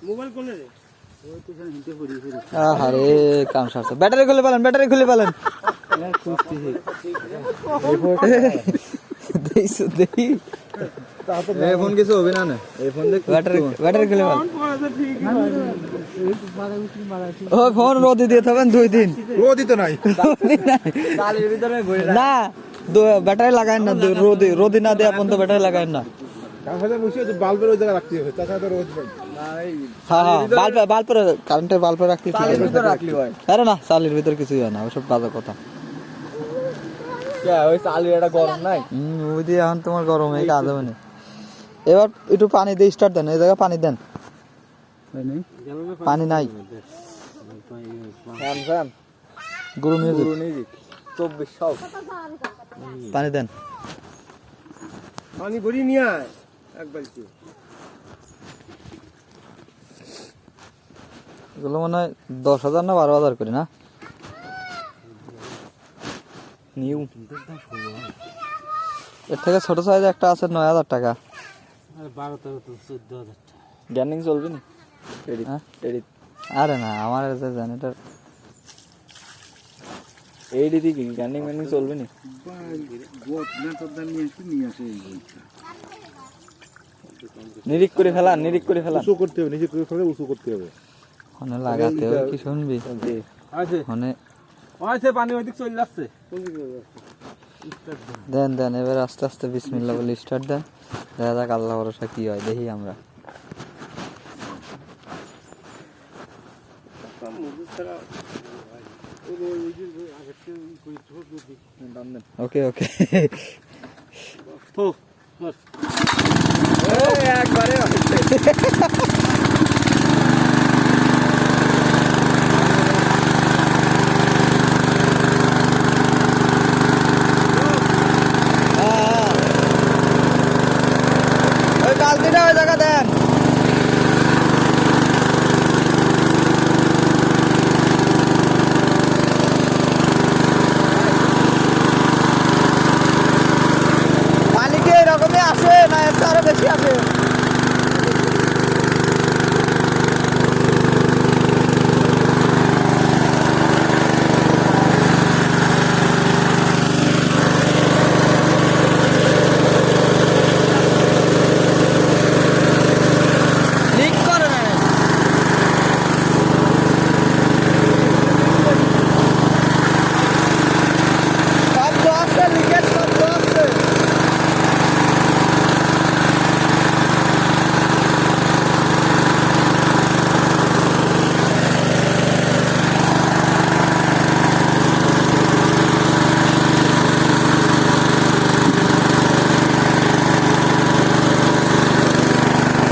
mobile কোনে রে ওই তো জান হিতে পড়ি ফিরে আরে কাম সারছে ব্যাটারি খুলে পেলেন খুঁজছি দেইছো দেই এই ফোন কিছু হবে না এই ফোন দেখ ব্যাটারি খুলে পেলেন ঠিক ও ফোন রোদে দিয়ে থাকবেন 2 দিন রোদই তো নাই চালের ভিতরে না ব্যাটারি লাগায়েন না রোদে না দিয়ে আপন তো ব্যাটারি লাগায়েন না তাহলে মুশিয়ে তো বাল্বের ওই জায়গা রাখতে হবে তাছাড়া তো রোদ নাই হ্যাঁ বাল্বের কারেন্টের বাল্বে রাখতে চালের ভিতর রাখলি হয় আরে না চালের ভিতর কিছুই হয় না ওসব বাজে কথা ওই চালের এটা গরম নাই ওই দিয়ে এখন তোমার গরম এই কাজ হবে না এবার একটু পানি দিয়ে স্টার্ট দেন এই জায়গায় পানি দেন পানি নাই ফ্যান গুরু মিউজিক 2400 পানি দেন পানি ভরি নিয়ে আয় এক বালতি এগুলো মনে হয় 10,000 না 12,000 করে না নিউ এর থেকে ছোট সাইজ একটা আছে 9,000 টাকা আর 12 13 14,000 টাকা গ্যানিং চলবে না এডিট আরে না আমার কাছে জান এটা এডিট কি গ্যানিং ম্যানিং চলবে না গোট না তো দাম নিয়ে আসে নিরিক করে ফেলান উঁচু করতে হবে নিজে করে ফেলে উঁচু করতে হবে ওখানে লাগাতে হবে কি শুনবি আছে ওখানে আছে পানি ওইদিক চলে যাচ্ছে দেন এবার আস্তে আস্তে বিসমিল্লাহ বলে স্টার্ট দেন দেখা যাক আল্লাহ ভরসা কি হয় দেখি আমরা ওকে তো একবারে